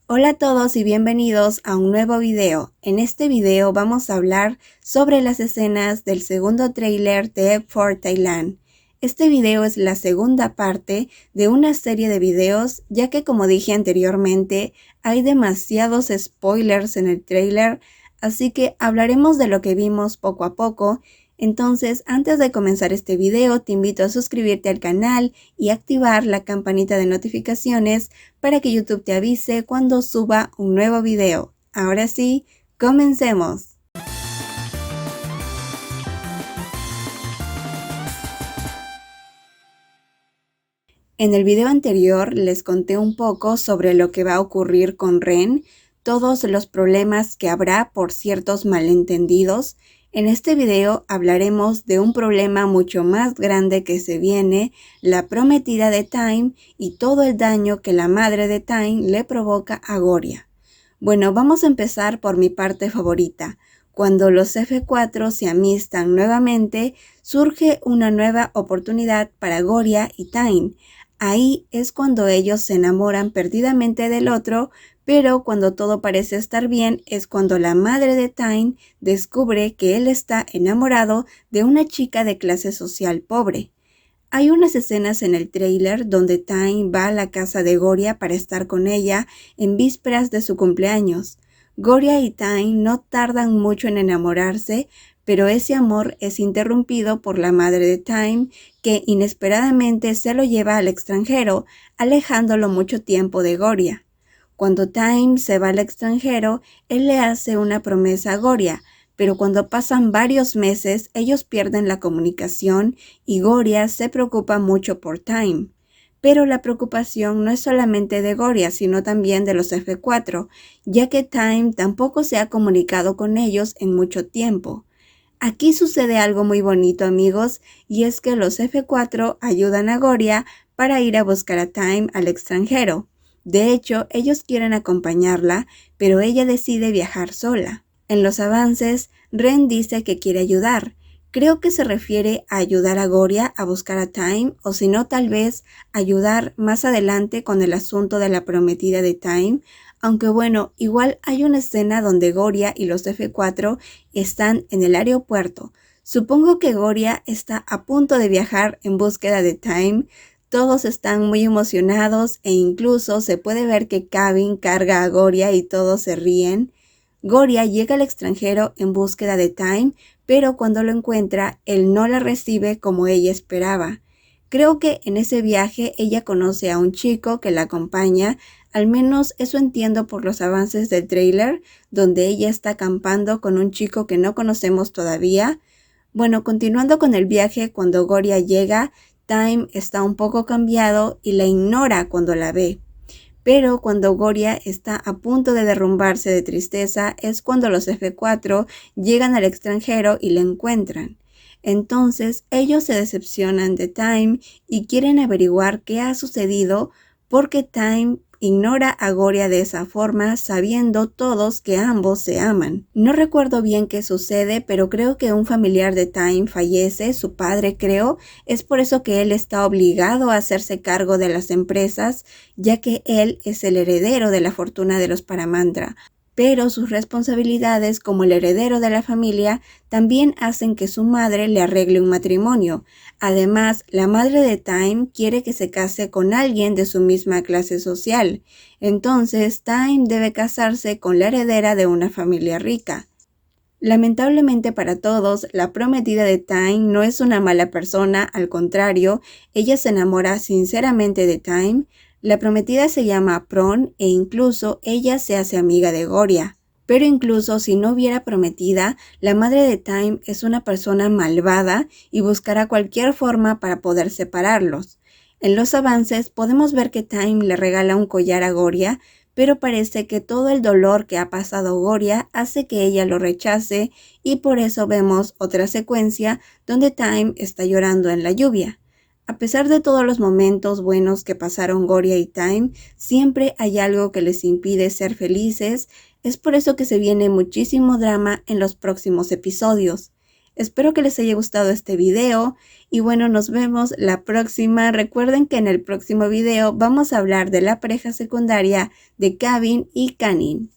Hola a todos y bienvenidos a un nuevo video. En este video vamos a hablar sobre las escenas del segundo tráiler de Egg for Thailand. Este video es la segunda parte de una serie de videos, ya que como dije anteriormente, hay demasiados spoilers en el tráiler, así que hablaremos de lo que vimos poco a poco. Entonces, antes de comenzar este video, te invito a suscribirte al canal y activar la campanita de notificaciones para que YouTube te avise cuando suba un nuevo video. Ahora sí, comencemos. En el video anterior les conté un poco sobre lo que va a ocurrir con Ren, todos los problemas que habrá por ciertos malentendidos. En este video hablaremos de un problema mucho más grande que se viene, la prometida de Time y todo el daño que la madre de Time le provoca a Goria. Bueno, vamos a empezar por mi parte favorita. Cuando los F4 se amistan nuevamente, surge una nueva oportunidad para Goria y Time. Ahí es cuando ellos se enamoran perdidamente del otro, pero cuando todo parece estar bien es cuando la madre de Time descubre que él está enamorado de una chica de clase social pobre. Hay unas escenas en el tráiler donde Time va a la casa de Goria para estar con ella en vísperas de su cumpleaños. Goria y Time no tardan mucho en enamorarse, pero ese amor es interrumpido por la madre de Time, que inesperadamente se lo lleva al extranjero, alejándolo mucho tiempo de Goria. Cuando Time se va al extranjero, él le hace una promesa a Goria, pero cuando pasan varios meses, ellos pierden la comunicación y Goria se preocupa mucho por Time. Pero la preocupación no es solamente de Goria, sino también de los F4, ya que Time tampoco se ha comunicado con ellos en mucho tiempo. Aquí sucede algo muy bonito, amigos, y es que los F4 ayudan a Goria para ir a buscar a Time al extranjero. De hecho, ellos quieren acompañarla, pero ella decide viajar sola. En los avances, Ren dice que quiere ayudar. Creo que se refiere a ayudar a Goria a buscar a Time, o si no, tal vez ayudar más adelante con el asunto de la prometida de Time. Aunque bueno, igual hay una escena donde Goria y los F4 están en el aeropuerto. Supongo que Goria está a punto de viajar en búsqueda de Time. Todos están muy emocionados e incluso se puede ver que Kevin carga a Goria y todos se ríen. Goria llega al extranjero en búsqueda de Time, pero cuando lo encuentra, él no la recibe como ella esperaba. Creo que en ese viaje ella conoce a un chico que la acompaña, al menos eso entiendo por los avances del tráiler, donde ella está acampando con un chico que no conocemos todavía. Bueno, continuando con el viaje, cuando Goria llega, Time está un poco cambiado y la ignora cuando la ve. Pero cuando Goria está a punto de derrumbarse de tristeza es cuando los F4 llegan al extranjero y la encuentran. Entonces ellos se decepcionan de Time y quieren averiguar qué ha sucedido porque Time ignora a Goria de esa forma sabiendo todos que ambos se aman. No recuerdo bien qué sucede, pero creo que un familiar de Time fallece, su padre creo, es por eso que él está obligado a hacerse cargo de las empresas, ya que él es el heredero de la fortuna de los Paramandra. Pero sus responsabilidades como el heredero de la familia también hacen que su madre le arregle un matrimonio. Además, la madre de Time quiere que se case con alguien de su misma clase social. Entonces, Time debe casarse con la heredera de una familia rica. Lamentablemente para todos, la prometida de Time no es una mala persona, al contrario, ella se enamora sinceramente de Time. La prometida se llama Pron e incluso ella se hace amiga de Goria. Pero incluso si no hubiera prometida, la madre de Time es una persona malvada y buscará cualquier forma para poder separarlos. En los avances podemos ver que Time le regala un collar a Goria, pero parece que todo el dolor que ha pasado Goria hace que ella lo rechace y por eso vemos otra secuencia donde Time está llorando en la lluvia. A pesar de todos los momentos buenos que pasaron Goria y Time, siempre hay algo que les impide ser felices. Es por eso que se viene muchísimo drama en los próximos episodios. Espero que les haya gustado este video y bueno, nos vemos la próxima. Recuerden que en el próximo video vamos a hablar de la pareja secundaria de Gavin y Kanin.